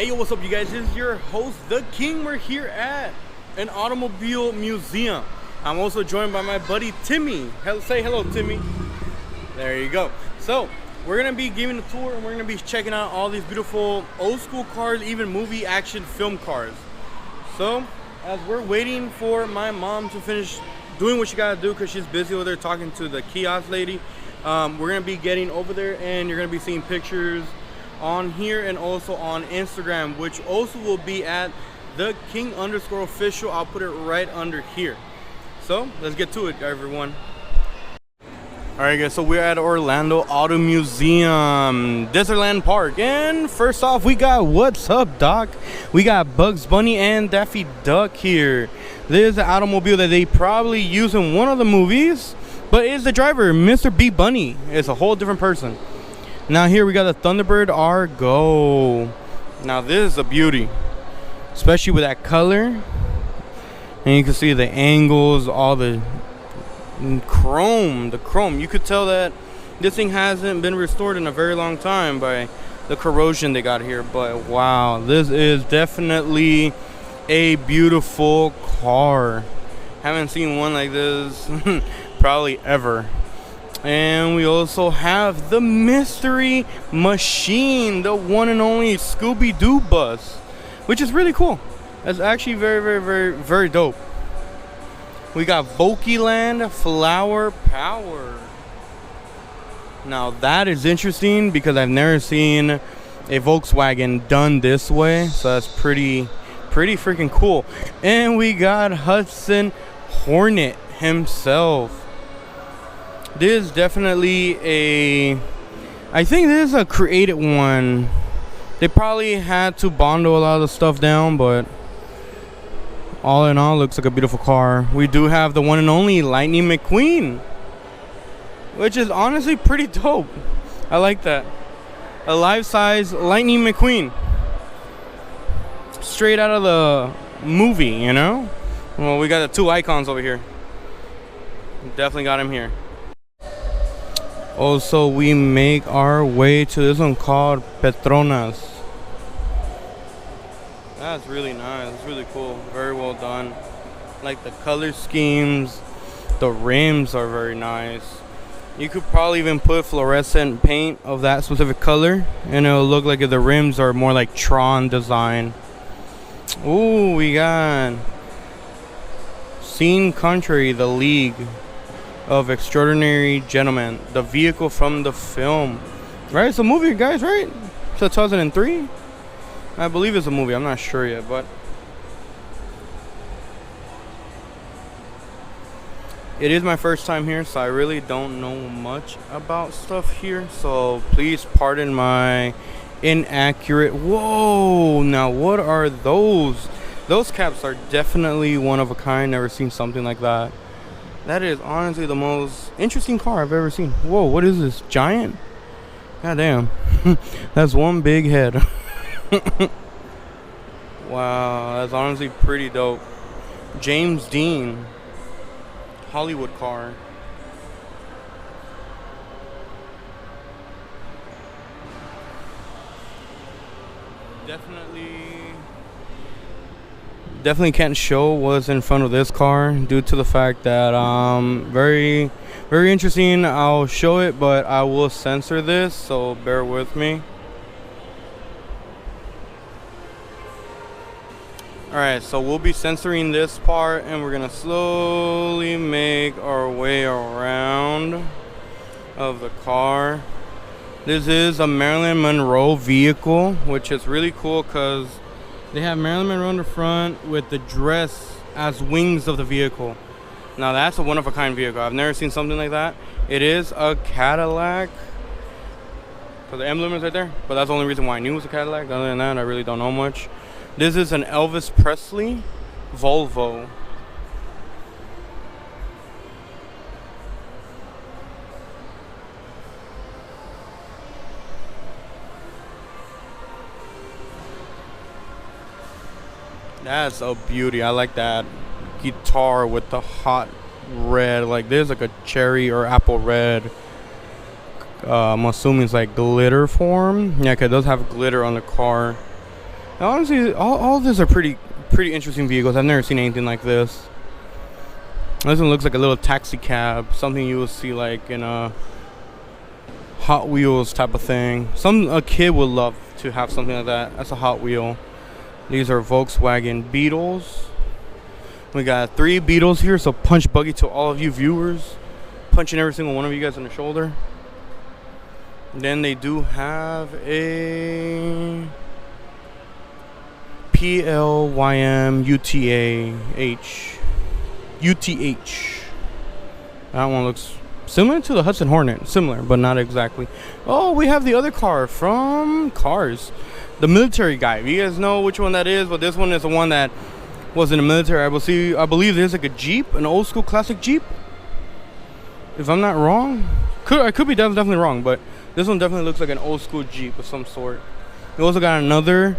Hey, yo, what's up, you guys? This is your host, The King. We're here at an automobile museum. I'm also joined by my buddy, Timmy. Say hello, Timmy. There you go. So, we're going to be giving a tour, and we're going to be checking out all these beautiful old school cars, even movie action film cars. So, as we're waiting for my mom to finish doing what she got to do because she's busy over there talking to the kiosk lady, we're going to be getting over there, and you're going to be seeing pictures on here and also on Instagram, which also will be at the King_official. I'll put it right under here. So let's get to it, everyone. All right, guys, so we're at Orlando Auto Museum, Desertland Park, and first off, we got What's Up, Doc? We got Bugs Bunny and Daffy Duck here. This is the automobile that they probably use in one of the movies, but it's the driver, Mr. B Bunny. It's a whole different person. Now here we got the Thunderbird Argo. Now this is a beauty, especially with that color. And you can see the angles, all the chrome. You could tell that this thing hasn't been restored in a very long time by the corrosion they got here. But wow, this is definitely a beautiful car. Haven't seen one like this probably ever. And we also have the Mystery Machine, the one and only Scooby-Doo bus, which is really cool. That's actually very dope. We got Vokeland Flower Power. Now that is interesting because I've never seen a Volkswagen done this way, so that's pretty freaking cool. And we got Hudson Hornet himself. This is definitely I think this is a created one. They probably had to bundle a lot of the stuff down, but all in all, looks like a beautiful car. We do have the one and only Lightning McQueen, which is honestly pretty dope. I like that. A life-size Lightning McQueen. Straight out of the movie, you know? Well, we got the two icons over here. Definitely got him here. Also, we make our way to this one called Petronas. That's really nice. It's really cool. Very well done. Like the color schemes, the rims are very nice. You could probably even put fluorescent paint of that specific color, and it'll look like the rims are more like Tron design. Ooh, we got Scene Country, the League of Extraordinary Gentlemen, the vehicle from the film. Right, it's a movie, guys, right? It's 2003. I believe it's a movie. I'm not sure yet, but it is my first time here, so I really don't know much about stuff here. So please pardon my inaccurate. Whoa! Now what are those? Those caps are definitely one of a kind. Never seen something like that. That is honestly the most interesting car I've ever seen. Whoa, what is this? Giant? God damn. That's one big head. Wow, that's honestly pretty dope. James Dean. Hollywood car. Definitely can't show what's in front of this car due to the fact that very interesting. I'll show it, but I will censor this, so bear with me. Alright, so we'll be censoring this part, and we're gonna slowly make our way around of the car. This is a Marilyn Monroe vehicle, which is really cool because they have Marilyn Monroe in the front with the dress as wings of the vehicle. Now that's a one-of-a-kind vehicle. I've never seen something like that. It is a Cadillac. So the emblem is right there, but that's the only reason why I knew it was a Cadillac. Other than that, I really don't know much. This is an Elvis Presley Volvo. That's a beauty. I like that guitar with the hot red. Like there's like a cherry or apple red. I'm assuming it's like glitter form. Yeah, 'cause it does have glitter on the car. Honestly, all of these are pretty interesting vehicles. I've never seen anything like this. This one looks like a little taxi cab, something you will see like in a Hot Wheels type of thing. A kid would love to have something like that. That's a Hot Wheel. These are Volkswagen Beetles. We got 3 Beetles here, so punch buggy to all of you viewers. Punching every single one of you guys in the shoulder. Then they do have a PLYM UTH. That one looks similar to the Hudson Hornet. Similar, but not exactly. Oh, we have the other car from Cars. The military guy. You guys know which one that is, but this one is the one that was in the military. I believe there's like a Jeep, an old school classic Jeep. If I'm not wrong. I could be definitely wrong, but this one definitely looks like an old school Jeep of some sort. We also got another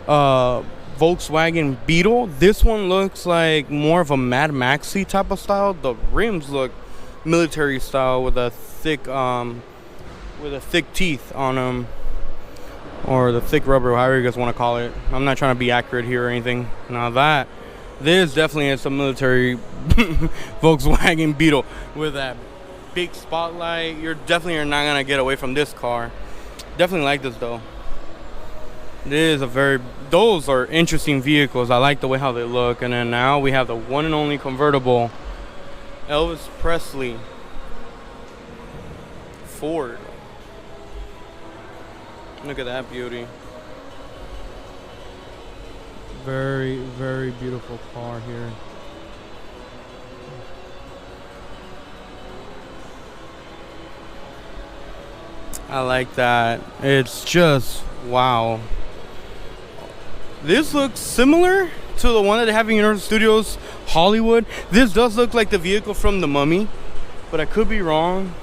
Volkswagen Beetle. This one looks like more of a Mad Maxy type of style. The rims look military style with a thick teeth on them, or the thick rubber, however you guys want to call it. I'm not trying to be accurate here or anything. Now this definitely is a military Volkswagen Beetle with that big spotlight. You're not gonna get away from this car. Definitely like this though. Those are interesting vehicles. I like the way how they look. And then now we have the one and only convertible Elvis Presley Ford. Look at that beauty. Very, very beautiful car here. I like that. It's just wow. This looks similar to the one that they have in Universal Studios Hollywood. This does look like the vehicle from The Mummy, but I could be wrong,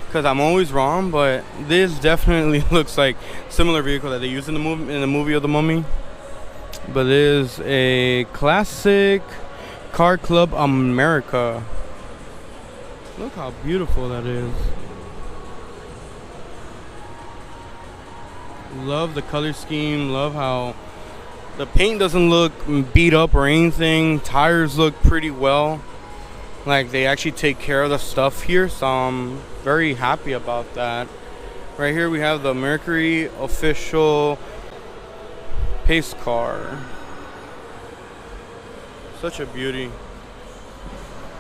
because I'm always wrong. But this definitely looks like similar vehicle that they used in the movie of The Mummy. But it is a classic Car Club America. Look how beautiful that is. Love the color scheme. Love how the paint doesn't look beat up or anything. Tires look pretty well. Like they actually take care of the stuff here, so I'm very happy about that. Right here we have the Mercury official pace car. Such a beauty.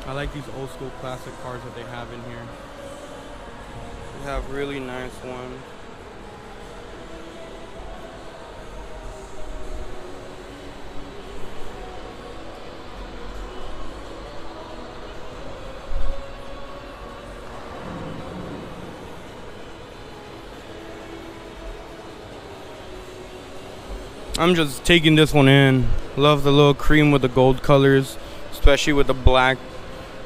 I like these old school classic cars that they have in here. They have really nice ones. I'm just taking this one in. Love the little cream with the gold colors, especially with the black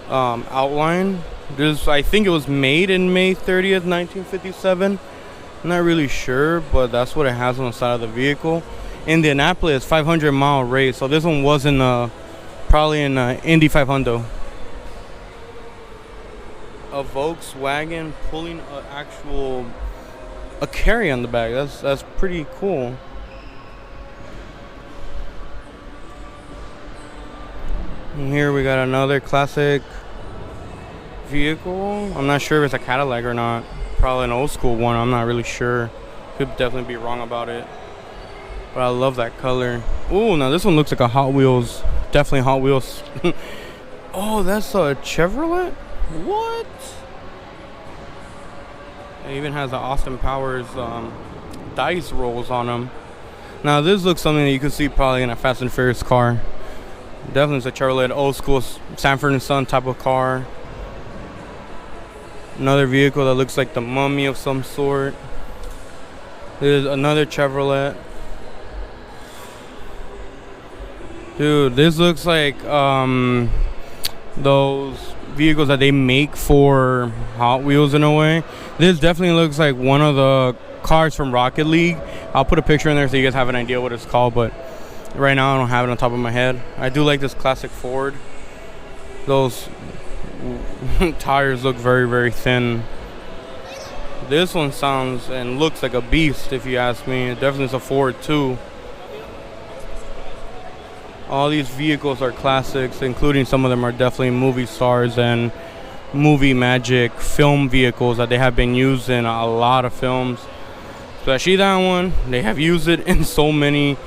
outline. I think it was made in May 30th, 1957. I'm not really sure, but that's what it has on the side of the vehicle. Indianapolis 500-mile race. So this one wasn't probably in Indy 500. A Volkswagen pulling a carry on the back. That's pretty cool. And here we got another classic vehicle. I'm not sure if it's a Cadillac or not. Probably an old school one. I'm not really sure. Could definitely be wrong about it. But I love that color. Ooh, now this one looks like a Hot Wheels. Definitely Hot Wheels. Oh, that's a Chevrolet? What? It even has the Austin Powers dice rolls on them. Now this looks something that you could see probably in a Fast and Furious car. Definitely is a Chevrolet, old school Sanford and Son type of car. Another vehicle that looks like the Mummy of some sort. There's another Chevrolet. Dude, this looks like those vehicles that they make for Hot Wheels in a way. This definitely looks like one of the cars from Rocket League. I'll put a picture in there so you guys have an idea what it's called, but right now I don't have it on top of my head. I do like this classic Ford. Those tires look very, very thin. This one sounds and looks like a beast if you ask me. It definitely is a Ford too. All these vehicles are classics, including some of them are definitely movie stars and movie magic film vehicles that they have been used in a lot of films. Especially that one. They have used it in so many.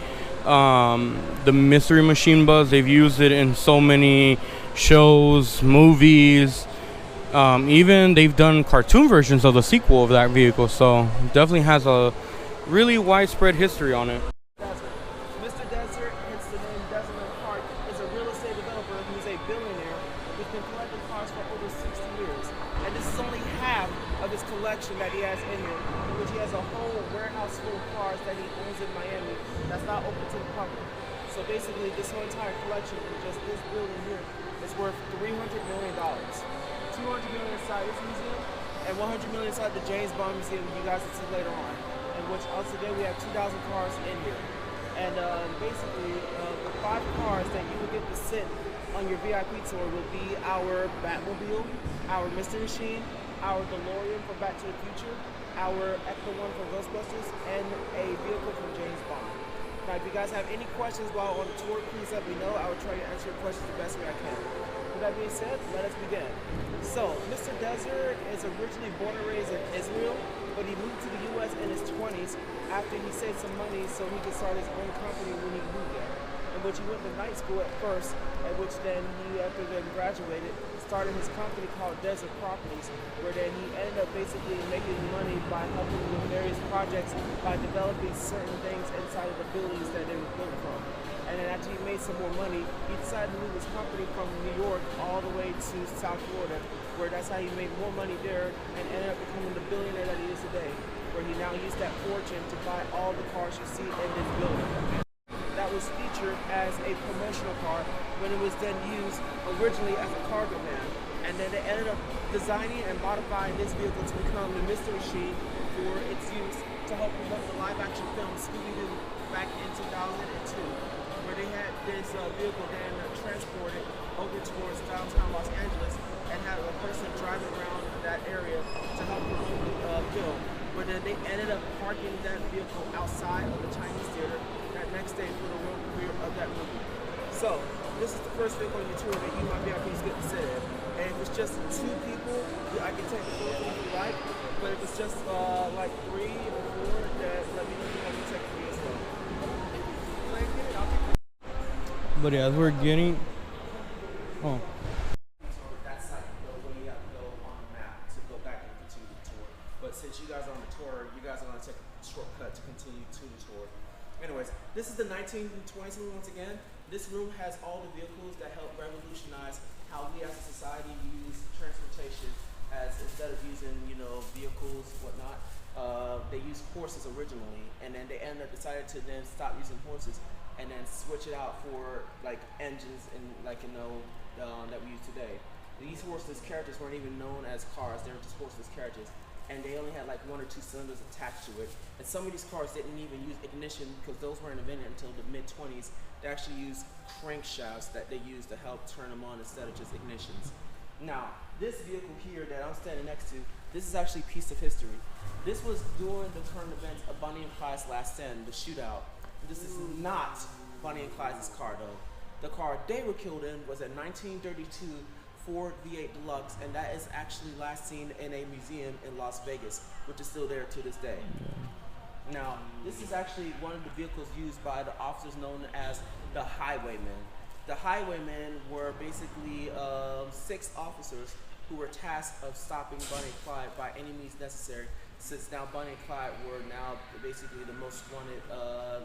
The Mystery Machine Bus, they've used it in so many shows, movies. Even they've done cartoon versions of the sequel of that vehicle. So definitely has a really widespread history on it. Mr. Desert, hence the name Desertland Park, is a real estate developer who's a billionaire who's been collecting cars for over 60 years. And this is only half of his collection that he has in here, in which he has a whole warehouse full of cars that he owns in Miami that's not open to the public. So basically, this whole entire collection in just this building here is worth $300 million. $200 million inside this museum, and $100 million inside the James Bond Museum you guys will see later on. In which once again we have 2,000 cars in here. And basically, the 5 cars that you will get to sit on your VIP tour will be our Batmobile, our Mystery Machine, our DeLorean from Back to the Future, our Ecto-1 from Ghostbusters, and a vehicle from James Bond. Now, if you guys have any questions while on the tour, please let me know. I will try to answer your questions the best way I can. With that being said, let us begin. So, Mr. Desert is originally born and raised in Israel, but he moved to the U.S. in his 20s after he saved some money so he could start his own company when he moved there. In which he went to night school at first, at which then he, after then graduated, started his company called Desert Properties, where then he ended up basically making money by helping with various projects by developing certain things inside of the buildings that they were built from. And then after he made some more money, he decided to move his company from New York all the way to South Florida, where that's how he made more money there and ended up becoming the billionaire that he is today, where he now used that fortune to buy all the cars you see in this building. That was featured as a promotional car when it was then used originally as a cargo van. And then they ended up designing and modifying this vehicle to become the Mystery Machine for its use to help promote the live-action film Scooby-Doo back in 2002, where they had this vehicle then transported over towards downtown Los Angeles and had a person driving around that area to help promote the film, where then they ended up parking that vehicle outside of the Chinese theater that next day for the world premiere of that movie. So, this is the first vehicle on your tour that you might be able to get to sit in. And if it's just 2 people, I can take the photo if you like. But if it's just like 3 or 4, then let me know if you want to take me as well. But yeah, as we're getting, That's like where you have to go on the map to go back and continue the tour. But since you guys are on the tour, you guys are going to take a shortcut to continue to the tour. Anyways, this is the 1920s room once again. This room has all the vehicles that help revolutionize how we as a society use transportation, as instead of using, vehicles, whatnot, they used horses originally, and then they ended up decided to then stop using horses and then switch it out for like engines and that we use today. These horseless carriages weren't even known as cars; they were just horseless carriages, and they only had like 1 or 2 cylinders attached to it. And some of these cars didn't even use ignition because those weren't invented until the mid-20s. They actually used crankshafts that they used to help turn them on instead of just ignitions. Now, this vehicle here that I'm standing next to, this is actually a piece of history. This was during the current events of Bonnie and Clyde's Last Stand, the shootout. This is not Bonnie and Clyde's car though. The car they were killed in was a 1932 Ford V8 Deluxe, and that is actually last seen in a museum in Las Vegas, which is still there to this day. Now, this is actually one of the vehicles used by the officers known as the Highwaymen. The Highwaymen were basically 6 officers who were tasked of stopping Bonnie and Clyde by any means necessary, since now Bonnie and Clyde were now basically the most wanted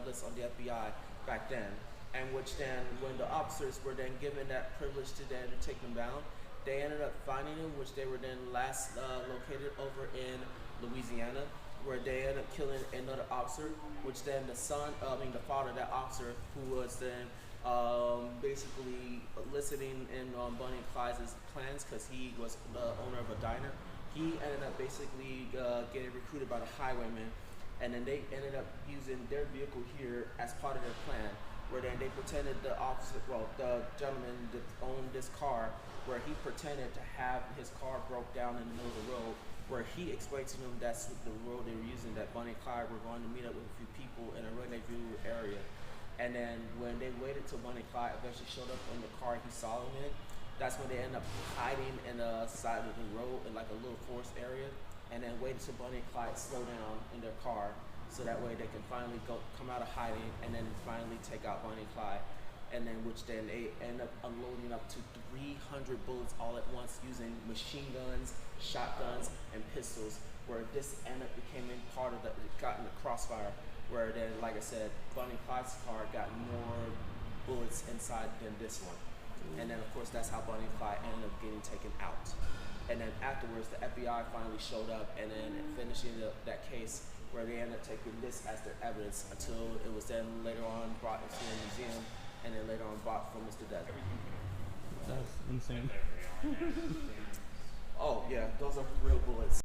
list on the FBI back then. And which then, when the officers were then given that privilege to then take them down, they ended up finding them, which they were then last located over in Louisiana, where they ended up killing another officer, which then the father of that officer, who was then basically listening in on Bonnie and Clyde's plans because he was the owner of a diner. He ended up basically getting recruited by the Highwaymen, and then they ended up using their vehicle here as part of their plan, where then they pretended the gentleman that owned this car, where he pretended to have his car broke down in the middle of the road, where he explained to them that's the road they were using, that Bonnie and Clyde were going to meet up with a few people in a rendezvous area. And then when they waited till Bonnie and Clyde eventually showed up in the car he saw them in, that's when they ended up hiding in the side of the road in like a little forest area, and then waited till Bonnie and Clyde slow down in their car, so that way they can finally come out of hiding and then finally take out Bonnie and Clyde. And then which then they end up unloading up to 300 bullets all at once using machine guns, shotguns, and pistols, where this ended up becoming part of got in the crossfire, where then, like I said, Bonnie and Clyde's car got more bullets inside than this one. And then of course that's how Bonnie and Clyde ended up getting taken out. And then afterwards the FBI finally showed up and then finishing that case, where they ended up taking this as their evidence until it was then later on brought into the museum and then later on bought from Mr. Desert. That's insane. Oh yeah, those are real bullets.